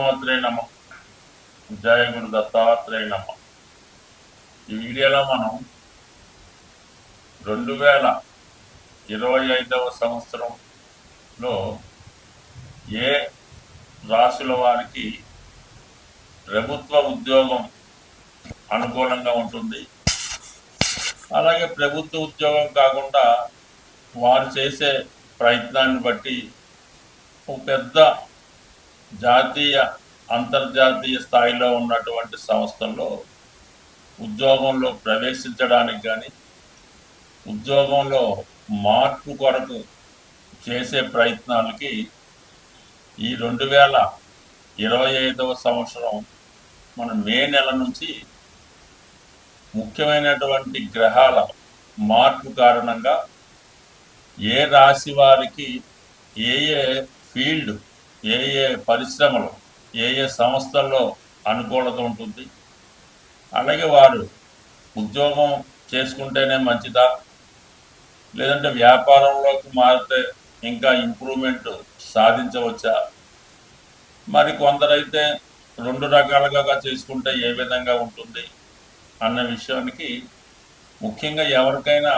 దత్తాత్రేయ నమ. జయ గురు దత్తాత్రేయ నమ. ఈ వీడియోలో మనం 2025వ సంవత్సరంలో ఏ రాశుల వారికి ప్రభుత్వ ఉద్యోగం అనుకూలంగా ఉంటుంది, అలాగే ప్రభుత్వ ఉద్యోగం కాకుండా వారు చేసే ప్రయత్నాన్ని బట్టి ఒక పెద్ద జాతీయ అంతర్జాతీయ స్థాయిలో ఉన్నటువంటి సంస్థల్లో ఉద్యోగంలో ప్రవేశించడానికి కానీ ఉద్యోగంలో మార్పు కొరకు చేసే ప్రయత్నాలకి ఈ 2025వ సంవత్సరం మన మే నెల నుంచి ముఖ్యమైనటువంటి గ్రహాల మార్పు కారణంగా ఏ రాశి వారికి ఏ ఏ ఫీల్డ్, ఏ ఏ పరిశ్రమలు, ఏ ఏ సంస్థల్లో అనుకూలత ఉంటుంది, అలాగే వారు ఉద్యోగం చేసుకుంటేనే మంచిదా, లేదంటే వ్యాపారంలోకి మారితే ఇంకా ఇంప్రూవ్మెంట్ సాధించవచ్చా, మరి కొందరైతే 2 రకాలుగా చేసుకుంటే ఏ విధంగా ఉంటుంది అన్న విషయానికి ముఖ్యంగా ఎవరికైనా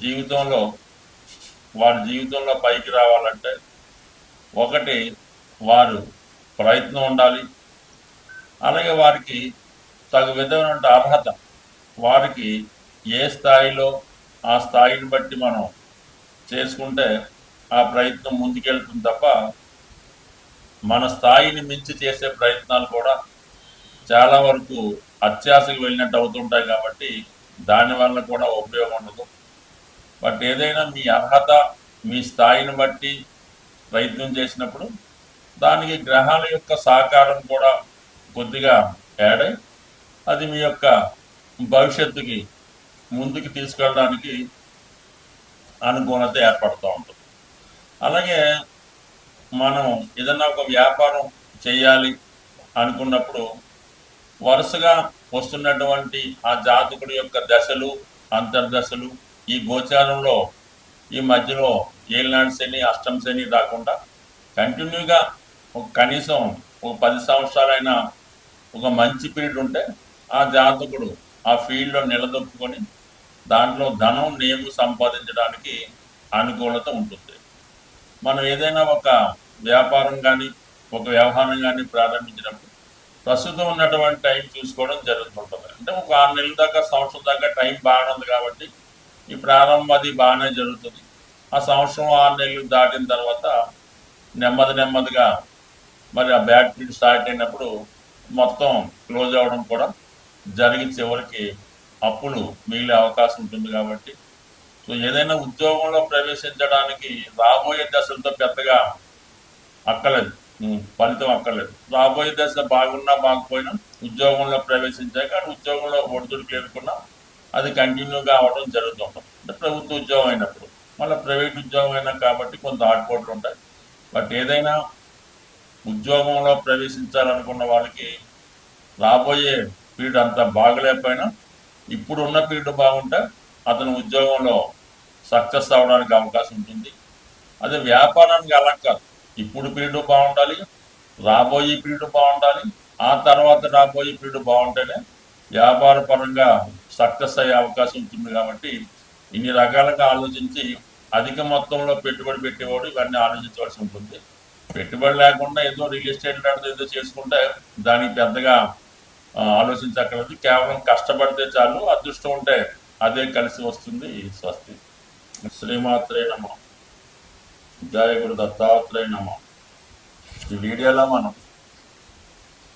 జీవితంలో వారి జీవితంలో పైకి రావాలంటే ఒకటి వారు ప్రయత్నం ఉండాలి, అలాగే వారికి తగు విధమైన అర్హత, వారికి ఏ స్థాయిలో ఆ స్థాయిని బట్టి మనం చేసుకుంటే ఆ ప్రయత్నం ముందుకెళ్తుంది తప్ప మన స్థాయిని మించి చేసే ప్రయత్నాలు కూడా చాలా వరకు అత్యాశకు వెళ్ళినట్టు అవుతుంటాయి. కాబట్టి దానివల్ల కూడా ఉపయోగం ఉండదు. బట్ ఏదైనా మీ అర్హత, మీ స్థాయిని బట్టి ప్రయత్నం చేసినప్పుడు దానికి గ్రహాల యొక్క సహకారం కూడా కొద్దిగా యాడ్ అయి అది మీ యొక్క భవిష్యత్తుకి ముందుకు తీసుకెళ్ళడానికి అనుకూలత ఏర్పడుతూ ఉంటుంది. అలాగే మనం ఏదన్నా ఒక వ్యాపారం చేయాలి అనుకున్నప్పుడు వరుసగా వస్తున్నటువంటి ఆ జాతకుడి యొక్క దశలు, అంతర్దశలు, ఈ గోచారంలో ఈ మధ్యలో ఏలినాడు శని, అష్టమ శని రాకుండా కంటిన్యూగా కనీసం ఒక 10 సంవత్సరాలైనా ఒక మంచి పీరియడ్ ఉంటే ఆ జాతకుడు ఆ ఫీల్డ్లో నిలదొక్కుని దాంట్లో ధనం, నేము సంపాదించడానికి అనుకూలత ఉంటుంది. మనం ఏదైనా ఒక వ్యాపారం కానీ ఒక వ్యవహారం కానీ ప్రారంభించినప్పుడు ప్రస్తుతం ఉన్నటువంటి టైం చూసుకోవడం జరుగుతుంటుంది. అంటే ఒక 6 నెలల దాకా, సంవత్సరం దాకా టైం బాగానే ఉంది కాబట్టి ఈ ప్రారంభం అది బాగానే జరుగుతుంది. ఆ సంవత్సరం 6 నెలలు దాటిన తర్వాత నెమ్మదిగా మరి ఆ బ్యాడ్ పీరియడ్ స్టార్ట్ అయినప్పుడు మొత్తం క్లోజ్ అవ్వడం కూడా జరిగి చివరికి అప్పులు మిగిలే అవకాశం ఉంటుంది. కాబట్టి సో ఏదైనా ఉద్యోగంలో ప్రవేశించడానికి రాబోయే దశలతో పెద్దగా అక్కర్లేదు, ఫలితం అక్కర్లేదు. రాబోయే దశ బాగున్నా బాగుపోయినా ఉద్యోగంలో ప్రవేశించాక కానీ ఉద్యోగంలో ఒడిదుడుకులు ఎదుర్కొన్నా అది కంటిన్యూగా అవ్వడం జరుగుతుంటుంది. అంటే ప్రభుత్వ ఉద్యోగం అయినప్పుడు, మళ్ళీ ప్రైవేట్ ఉద్యోగం అయినా కాబట్టి కొంత ఆటుపోట్లు ఉంటాయి. బట్ ఏదైనా ఉద్యోగంలో ప్రవేశించాలనుకున్న వాళ్ళకి రాబోయే పీరియడ్ అంతా బాగలేకపోయినా ఇప్పుడున్న పీరియడ్ బాగుంటే అతను ఉద్యోగంలో సక్సెస్ అవ్వడానికి అవకాశం ఉంటుంది. అదే వ్యాపారానికి అలా కాదు, ఇప్పుడు పీరియడ్ బాగుండాలి, రాబోయే పీరియడ్ బాగుండాలి, ఆ తర్వాత రాబోయే పీరియడ్ బాగుంటేనే వ్యాపార పరంగా సక్సెస్ అయ్యే అవకాశం ఉంటుంది. కాబట్టి ఇన్ని రకాలుగా ఆలోచించి అధిక మొత్తంలో పెట్టుబడి పెట్టేవాడు ఇవన్నీ ఆలోచించవలసి ఉంటుంది. పెట్టుబడి లేకుండా ఏదో రియల్ ఎస్టేట్ లాంటిది ఏదో చేసుకుంటే దానికి పెద్దగా ఆలోచించక్కర్లేదు. కేవలం కష్టపడితే చాలు, అదృష్టం ఉంటే అదే కలిసి వస్తుంది. స్వస్తి. శ్రీమాత్రే నమ. జయ గురు దత్తాత్రేయ నమ. ఈ వీడియోలో మనం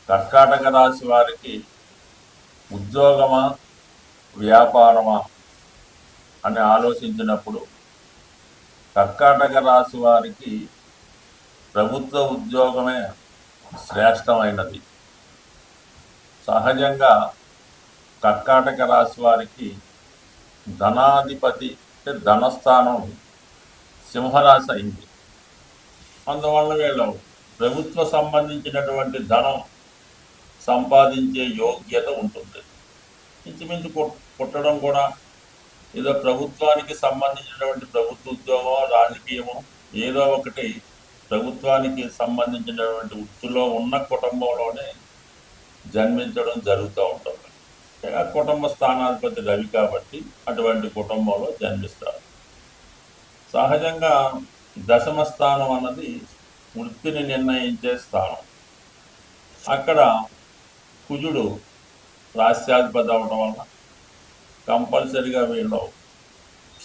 కర్కాటక రాశి వారికి ఉద్యోగమా వ్యాపారమా అని ఆలోచించినప్పుడు కర్కాటక రాశి వారికి ప్రభుత్వ ఉద్యోగమే శ్రేష్టమైనది. సహజంగా కర్కాటక రాశి వారికి ధనాధిపతి అంటే ధనస్థానం సింహరాశి అయింది. అందువల్ల వీళ్ళు ప్రభుత్వ సంబంధించినటువంటి ధనం సంపాదించే యోగ్యత ఉంటుంది. ఇంచుమించు పుట్టడం కూడా ఏదో ప్రభుత్వానికి సంబంధించినటువంటి ప్రభుత్వ ఉద్యోగం, రాజకీయము ఏదో ఒకటి ప్రభుత్వానికి సంబంధించినటువంటి వృత్తిలో ఉన్న కుటుంబంలోనే జన్మించడం జరుగుతూ ఉంటుంది. ఆ కుటుంబ స్థానాధిపతి రవి కాబట్టి అటువంటి కుటుంబంలో జన్మిస్తారు. సహజంగా దశమ స్థానం అన్నది వృత్తిని నిర్ణయించే స్థానం. అక్కడ కుజుడు రాస్యాధిపతి అవడం వల్ల కంపల్సరిగా వీళ్ళు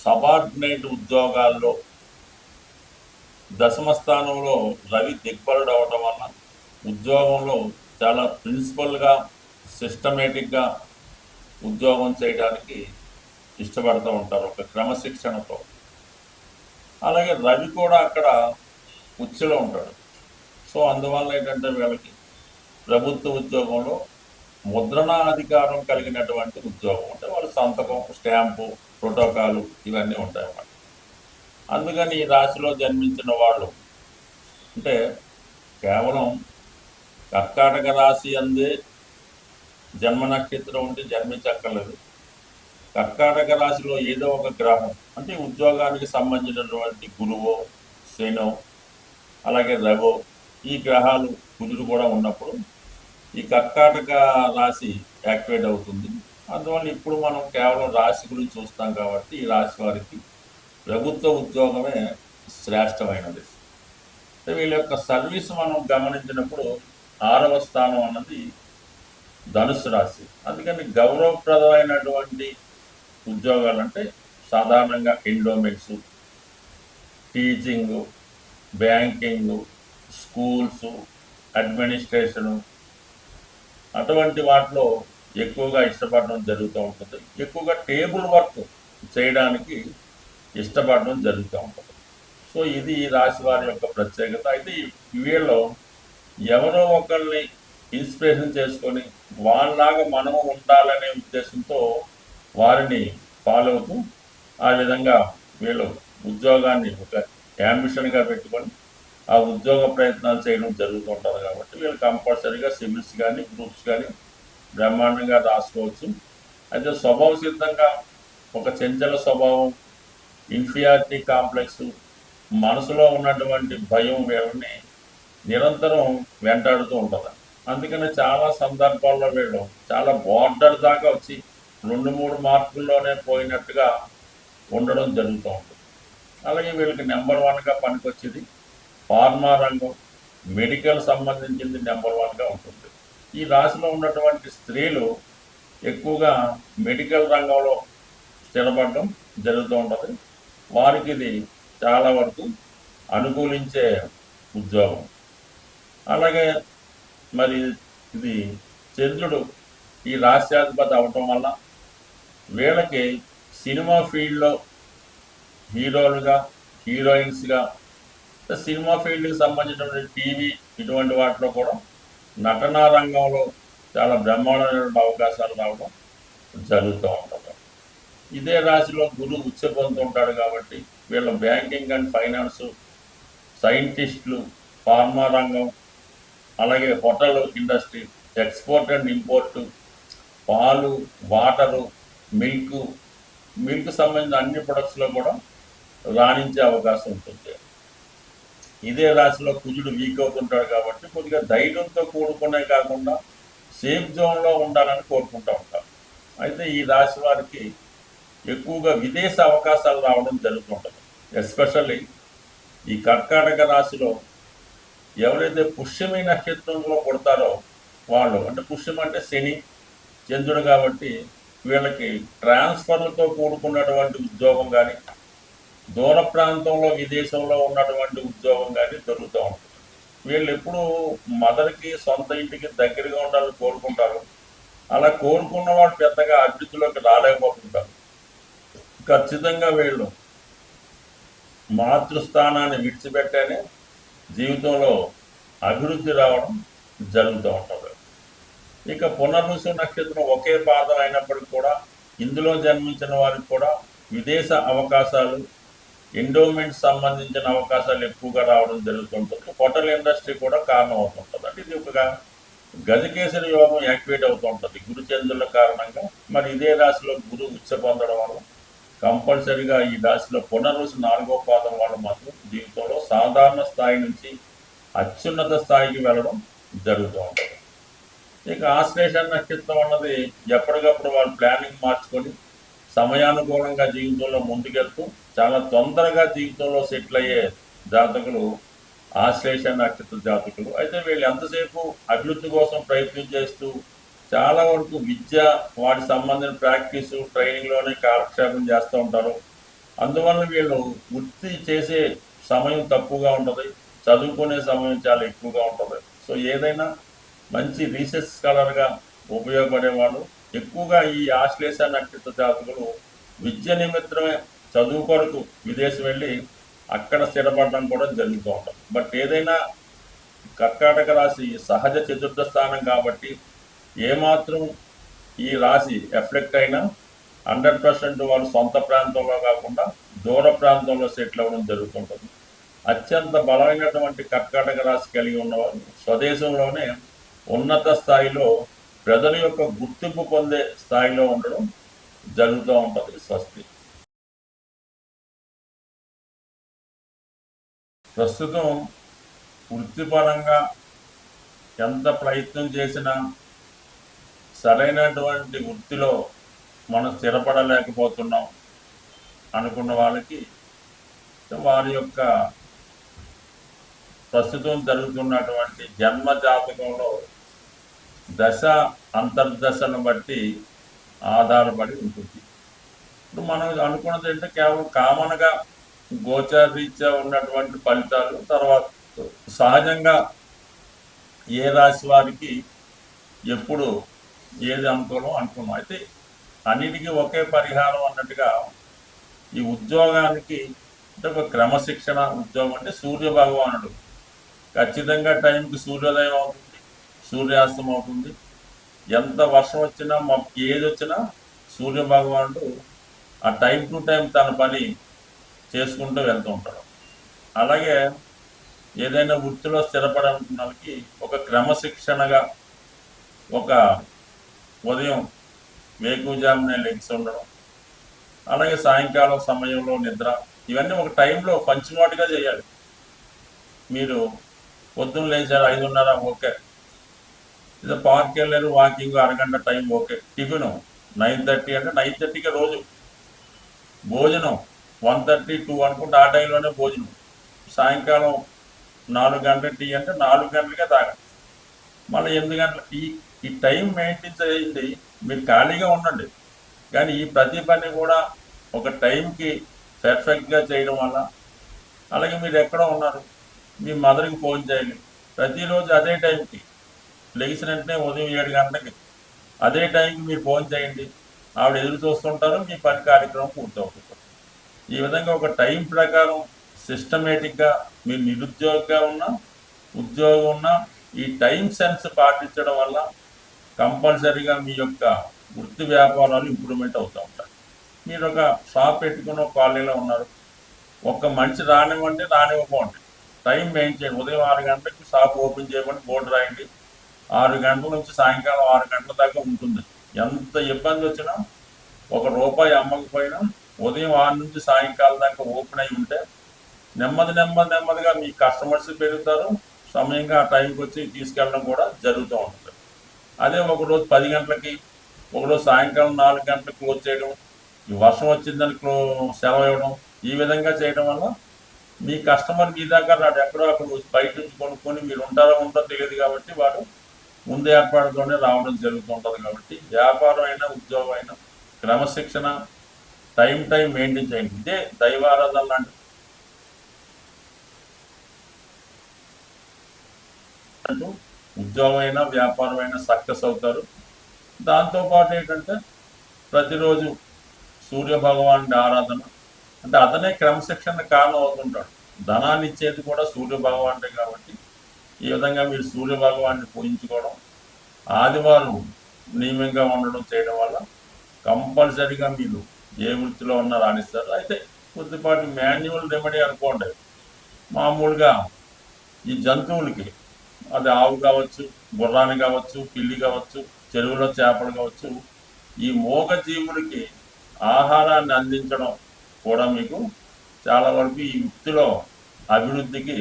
సబార్డినేట్ ఉద్యోగాల్లో దశమ స్థానంలో రవి దిగ్బలుడు అవడం వల్ల ఉద్యోగంలో చాలా ప్రిన్సిపల్గా సిస్టమేటిక్గా ఉద్యోగం చేయడానికి ఇష్టపడుతూ ఉంటారు, ఒక క్రమశిక్షణతో. అలాగే రవి కూడా అక్కడ ఉచ్చులో ఉంటాడు. సో అందువల్ల ఏంటంటే వీళ్ళకి ప్రభుత్వ ఉద్యోగంలో ముద్రణా అధికారం కలిగినటువంటి ఉద్యోగం, అంటే వాళ్ళ సంతకం, స్టాంపు, ప్రోటోకాలు ఇవన్నీ ఉంటాయి అన్నమాట. అందుకని ఈ రాశిలో జన్మించిన వాళ్ళు అంటే కేవలం కర్కాటక రాశి అందే జన్మ నక్షత్రం ఉంటే జన్మించక్కర్లేదు. కర్కాటక రాశిలో ఏదో ఒక గ్రహం, అంటే ఉద్యోగానికి సంబంధించినటువంటి గురువో, శనో, అలాగే రవో, ఈ గ్రహాలు కుజుడు కూడా ఉన్నప్పుడు ఈ కర్కాటక రాశి యాక్టివేట్ అవుతుంది. అందువల్ల ఇప్పుడు మనం కేవలం రాశి గురించి చూస్తాం కాబట్టి ఈ రాశి వారికి ప్రభుత్వ ఉద్యోగమే శ్రేష్టమైనది. వీళ్ళ యొక్క సర్వీస్ మనం గమనించినప్పుడు 6వ స్థానం అన్నది ధనుసు రాశి. అందుకని గౌరవప్రదమైనటువంటి ఉద్యోగాలు అంటే సాధారణంగా endowments, teaching, banking, schools, administration, అటువంటి వాటిలో ఎక్కువగా ఇష్టపడడం జరుగుతూ ఉంటుంది. ఎక్కువగా టేబుల్ వర్క్ చేయడానికి ఇష్టపడడం జరుగుతూ ఉంటుంది. సో ఇది ఈ రాశి వారి యొక్క ప్రత్యేకత. అయితే వీళ్ళు ఎవరో ఒకరిని ఇన్స్పిరేషన్ చేసుకొని వాళ్ళలాగా మనము ఉండాలనే ఉద్దేశంతో వారిని ఫాలో అవుతూ ఆ విధంగా వీళ్ళు ఉద్యోగాన్ని ఒక యాంబిషన్గా పెట్టుకొని ఆ ఉద్యోగ ప్రయత్నాలు చేయడం జరుగుతుంటుంది. కాబట్టి వీళ్ళు కంపల్సరీగా సివిల్స్ కానీ గ్రూప్స్ కానీ బ్రహ్మాండంగా రాసుకోవచ్చు. అయితే స్వభావ సిద్ధంగా ఒక చంచల స్వభావం, ఇన్ఫీరియారిటీ కాంప్లెక్స్, మనసులో ఉన్నటువంటి భయం వీళ్ళని నిరంతరం వెంటాడుతూ ఉంటుంది. అందుకని చాలా సందర్భాల్లో వీళ్ళు చాలా బోర్డర్ దాకా వచ్చి 2-3 మార్కుల్లోనే పోయినట్టుగా ఉండడం జరుగుతూ ఉంటుంది. అలాగే వీళ్ళకి నెంబర్ 1గా పనికొచ్చేది ఫార్మా రంగం, మెడికల్ సంబంధించింది నెంబర్ 1గా ఉంటుంది. ఈ రాశిలో ఉన్నటువంటి స్త్రీలు ఎక్కువగా మెడికల్ రంగంలో స్థిరపడడం జరుగుతూ ఉంటుంది. వారికి ఇది చాలా వరకు అనుకూలించే ఉద్యోగం. అలాగే మరి ఇది చంద్రుడు ఈ రాశ్యాధిపతి అవటం వల్ల వీళ్ళకి సినిమా ఫీల్డ్లో హీరోలుగా, హీరోయిన్స్గా, సినిమా ఫీల్డ్కి సంబంధించినటువంటి టీవీ ఇటువంటి వాటిలో కూడా నటనా రంగంలో చాలా బ్రహ్మాండమైన అవకాశాలు రావడం జరుగుతూ ఉంటుంది. ఇదే రాశిలో గురువు ఉచ్చ పొందుతుంటాడు కాబట్టి వీళ్ళ బ్యాంకింగ్ అండ్ ఫైనాన్స్, సైంటిస్టులు, ఫార్మా రంగం, అలాగే hotel industry, export and import, పాలు, వాటరు, మిల్క్ సంబంధించిన అన్ని ప్రొడక్ట్స్లో కూడా రాణించే అవకాశం ఉంటుంది. ఇదే రాశిలో కుజుడు వీక్ అవుతుంటాడు కాబట్టి కొద్దిగా ధైర్యంతో కూడుకునే కాకుండా సేఫ్ జోన్లో ఉండాలని కోరుకుంటూ ఉంటారు. అయితే ఈ రాశి వారికి ఎక్కువగా విదేశ అవకాశాలు రావడం జరుగుతుంటుంది. ఎస్పెషల్లీ ఈ కర్కాటక రాశిలో ఎవరైతే పుష్యమి నక్షత్రంలో పుడతారో వాళ్ళు, అంటే పుష్యం అంటే శని, చంద్రుడు కాబట్టి వీళ్ళకి ట్రాన్స్ఫర్లతో కూడుకున్నటువంటి ఉద్యోగం కానీ, దూర ప్రాంతంలో విదేశంలో ఉన్నటువంటి ఉద్యోగం కానీ దొరుకుతూ ఉంటుంది. వీళ్ళు ఎప్పుడు మదర్కి, సొంత ఇంటికి దగ్గరగా ఉండాలని కోరుకుంటారు. అలా కోరుకున్న వాళ్ళు పెద్దగా అభివృద్ధిలోకి రాలేకపోతుంటారు. ఖచ్చితంగా వీళ్ళు మాతృస్థానాన్ని విడిచిపెట్టేనే జీవితంలో అభివృద్ధి రావడం జరుగుతూ ఉంటుంది. ఇక పునర్వసు నక్షత్రం ఒకే పాదం అయినప్పటికీ కూడా ఇందులో జన్మించిన వారికి కూడా విదేశ అవకాశాలు, ఎండోమెంట్ సంబంధించిన అవకాశాలు ఎక్కువగా రావడం జరుగుతుంటుంది. హోటల్ ఇండస్ట్రీ కూడా కారణం అవుతుంటుంది. అంటే ఇది ఒక గజకేసరి యోగం యాక్టివేట్ అవుతూ ఉంటుంది గురుచంద్రుల కారణంగా. మరి ఇదే రాశిలో గురువు ఉచ్చ పొందడం వల్ల కంపల్సరిగా ఈ రాశిలో పునర్వసు 4వ పాదం వాళ్ళు మాత్రం జీవితంలో సాధారణ స్థాయి నుంచి అత్యున్నత స్థాయికి వెళ్ళడం జరుగుతూ ఉంటుంది. ఇక ఆశ్లేష నక్షత్రం అన్నది ఎప్పటికప్పుడు వాళ్ళు ప్లానింగ్ మార్చుకొని సమయానుకూలంగా జీవితంలో ముందుకెళ్తూ చాలా తొందరగా జీవితంలో సెటిల్ అయ్యే జాతకులు ఆశ్లేష నక్షత్ర జాతకులు. అయితే వీళ్ళు ఎంతసేపు అభివృద్ధి కోసం ప్రయత్నం చేస్తూ చాలా వరకు విద్య వాటి సంబంధించిన ప్రాక్టీసు ట్రైనింగ్లోనే కాలక్షేపం చేస్తూ ఉంటారు. అందువల్ల వీళ్ళు వృత్తి చేసే సమయం తక్కువగా ఉంటుంది, చదువుకునే సమయం చాలా ఎక్కువగా ఉంటుంది. సో ఏదైనా మంచి రీసెర్చ్ స్కాలర్గా ఉపయోగపడేవాళ్ళు ఎక్కువగా ఈ ఆశ్లేష నక్షత్ర జాతకులు విద్య నిమిత్తమే చదువు కొరకు విదేశం వెళ్ళి అక్కడ స్థిరపడడం కూడా జరుగుతూ ఉంటుంది. బట్ ఏదైనా కర్కాటక రాశి సహజ చతుర్థ స్థానం కాబట్టి ఏమాత్రం ఈ రాశి ఎఫెక్ట్ అయినా 100% వాళ్ళు సొంత ప్రాంతంలో కాకుండా దూర ప్రాంతంలో సెటిల్ అవ్వడం జరుగుతుంటుంది. అత్యంత బలమైనటువంటి కర్కాటక రాశి కలిగి ఉన్నవారు స్వదేశంలోనే ఉన్నత స్థాయిలో ప్రజల యొక్క గుర్తింపు పొందే స్థాయిలో ఉండడం జరుగుతూ ఉంటుంది. స్వస్తి. ప్రస్తుతం వృత్తిపరంగా ఎంత ప్రయత్నం చేసినా సరైనటువంటి వృత్తిలో మనం స్థిరపడలేకపోతున్నాం అనుకున్న వాళ్ళకి వారి యొక్క ప్రస్తుతం జరుగుతున్నటువంటి జన్మ జాతకంలో దశ అంతర్దశను బట్టి ఆధారపడి ఉంటుంది. ఇప్పుడు మనం అనుకున్నది ఏంటంటే కేవలం కామన్గా గోచారీత్యా ఉన్నటువంటి ఫలితాలు, తర్వాత సహజంగా ఏ రాశి వారికి ఎప్పుడు ఏది అనుకూలం అనుకున్నాం. అయితే అన్నిటికీ ఒకే పరిహారం అన్నట్టుగా ఈ ఉద్యోగానికి అంటే ఒక క్రమశిక్షణ ఉద్యోగం అంటే సూర్య భగవానుడు ఖచ్చితంగా టైంకి సూర్యోదయం అవుతుంది, సూర్యాస్తం అవుతుంది. ఎంత వర్షం వచ్చినా ఏది వచ్చినా సూర్య భగవానుడు ఆ టైం టు టైం తన పని చేసుకుంటూ వెళ్తూ ఉంటాడు. అలాగే ఏదైనా వృత్తిలో స్థిరపడాలనుకున్న వాళ్ళకి ఒక క్రమశిక్షణగా ఒక ఉదయం వేకువజామునే లెగ్స్ ఉండడం, అలాగే సాయంకాలం సమయంలో నిద్ర, ఇవన్నీ ఒక టైంలో పంచుమాటుగా చేయాలి. మీరు పొద్దున్న లేచారు 5:30 ఓకే, ఇదే పార్క్ వెళ్ళారు వాకింగ్ అరగంట టైం ఓకే, టిఫిన్ 9:30 అంటే 9:30కి రోజు భోజనం 1:30, 2 అనుకుంటే ఆ టైంలోనే భోజనం, సాయంకాలం 4 గంటల టీ అంటే 4 గంటలకే తాగండి, మళ్ళీ 8 గంటల ఈ టైం మెయింటైన్ చేయండి. మీరు ఖాళీగా ఉండండి, కానీ ఈ ప్రతి పని కూడా ఒక టైంకి పర్ఫెక్ట్గా చేయడం వల్ల, అలాగే మీరు ఎక్కడో ఉన్నారు మీ మదర్కి ఫోన్ చేయండి ప్రతిరోజు అదే టైంకి, లెగిసిన వెంటనే ఉదయం 7 గంటలకి అదే టైంకి మీరు ఫోన్ చేయండి, ఆవిడ ఎదురు చూస్తుంటారు, మీ పని కార్యక్రమం పూర్తవుతుంది. ఈ విధంగా ఒక టైం ప్రకారం సిస్టమేటిక్గా మీరు నిరుద్యోగిగా ఉన్నా ఉద్యోగం ఉన్నా ఈ టైం సెన్స్ పాటించడం వల్ల కంపల్సరీగా మీ యొక్క వృత్తి వ్యాపారాలు ఇంప్రూవ్మెంట్ అవుతూ ఉంటాయి. మీరు ఒక షాప్ పెట్టుకుని ఒక కాలనీలో ఉన్నారు, ఒక్క మనిషి రానివ్వండి రానివ్వకండి, టైం మెయింటైన్ చేయండి. ఉదయం 6 గంటలకి షాప్ ఓపెన్ చేయమని బోర్డు రాయండి, 6 గంటల నుంచి సాయంకాలం 6 గంటల దాకా ఉంటుంది. ఎంత ఇబ్బంది వచ్చినా ₹1 అమ్మకపోయినా ఉదయం 6 నుంచి సాయంకాలం దాకా ఓపెన్ అయి ఉంటే నెమ్మదిగా మీ కస్టమర్స్ పెరుగుతారు, సమయంగా ఆ టైంకి వచ్చి తీసుకెళ్ళడం కూడా జరుగుతూ ఉంటుంది. అదే ఒకరోజు 10 గంటలకి, ఒకరోజు సాయంకాలం 4 గంటలకు క్లోజ్ చేయడం, ఈ వర్షం వచ్చిందని సెలవు ఇవ్వడం, ఈ విధంగా చేయడం వల్ల మీ కస్టమర్ మీ దగ్గర రాడు, ఎక్కడో అక్కడ బయట నుంచి కొనుక్కొని మీరు ఉంటారో తెలియదు కాబట్టి వాడు ముందు ఏర్పాటుతోనే రావడం జరుగుతూ ఉంటుంది. కాబట్టి వ్యాపారం అయినా ఉద్యోగం అయినా క్రమశిక్షణ టైం మెయింటైన్ చేయండి. ఇదే దైవారాధన లాంటి ఉద్యోగం అయినా వ్యాపారం అయినా సక్సెస్ అవుతారు. దాంతోపాటు ఏంటంటే ప్రతిరోజు సూర్య భగవానుడి ఆరాధన, అంటే అతనే క్రమశిక్షణ కారణం అవుతుంటాడు. ధనాన్ని ఇచ్చేది కూడా సూర్య భగవానుడే కాబట్టి ఈ విధంగా మీరు సూర్య భగవాన్ని పూజించుకోవడం, ఆదివారం నియమంగా ఉండడం చేయడం వల్ల కంపల్సరీగా మీరు ఏ వృత్తిలో ఉన్నా రాణిస్తారు. అయితే కొద్దిపాటి మాన్యువల్ రెమెడీ అనుకోండి, మామూలుగా ఈ జంతువులకి, అది ఆవు కావచ్చు, గుర్రాన్ని కావచ్చు, పిల్లి కావచ్చు, చెరువులో చేపలు కావచ్చు, ఈ మూగ జీవులకి ఆహారాన్ని అందించడం కూడా మీకు చాలా వరకు ఈ వృత్తిలో అభివృద్ధికి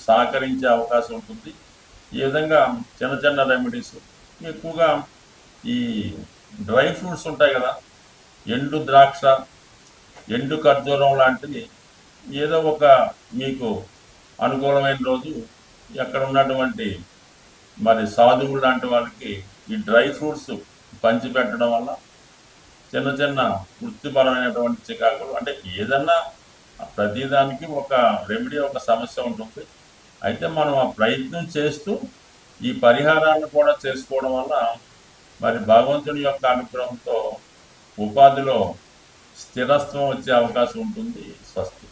సహకరించే అవకాశం ఉంటుంది. ఈ విధంగా చిన్న చిన్న రెమెడీస్ ఎక్కువగా ఈ డ్రై ఫ్రూట్స్ ఉంటాయి కదా, ఎండు ద్రాక్ష, ఎండు ఖర్జూరం లాంటివి ఏదో ఒక మీకు అనుకూలమైన రోజు ఎక్కడ ఉన్నటువంటి మరి సాధువులు లాంటి వాళ్ళకి ఈ డ్రై ఫ్రూట్స్ పంచిపెట్టడం వల్ల చిన్న చిన్న వృత్తిపరమైనటువంటి చికాకులు, అంటే ఏదన్నా ప్రతిదానికి ఒక రెమెడీ, ఒక సమస్య ఉంటుంది. అయితే మనం ఆ ప్రయత్నం చేస్తూ ఈ పరిహారాలను కూడా చేసుకోవడం వల్ల మరి భగవంతుని యొక్క అనుగ్రహంతో ఉపాధిలో స్థిరత్వం వచ్చే అవకాశం ఉంటుంది. స్వస్తి.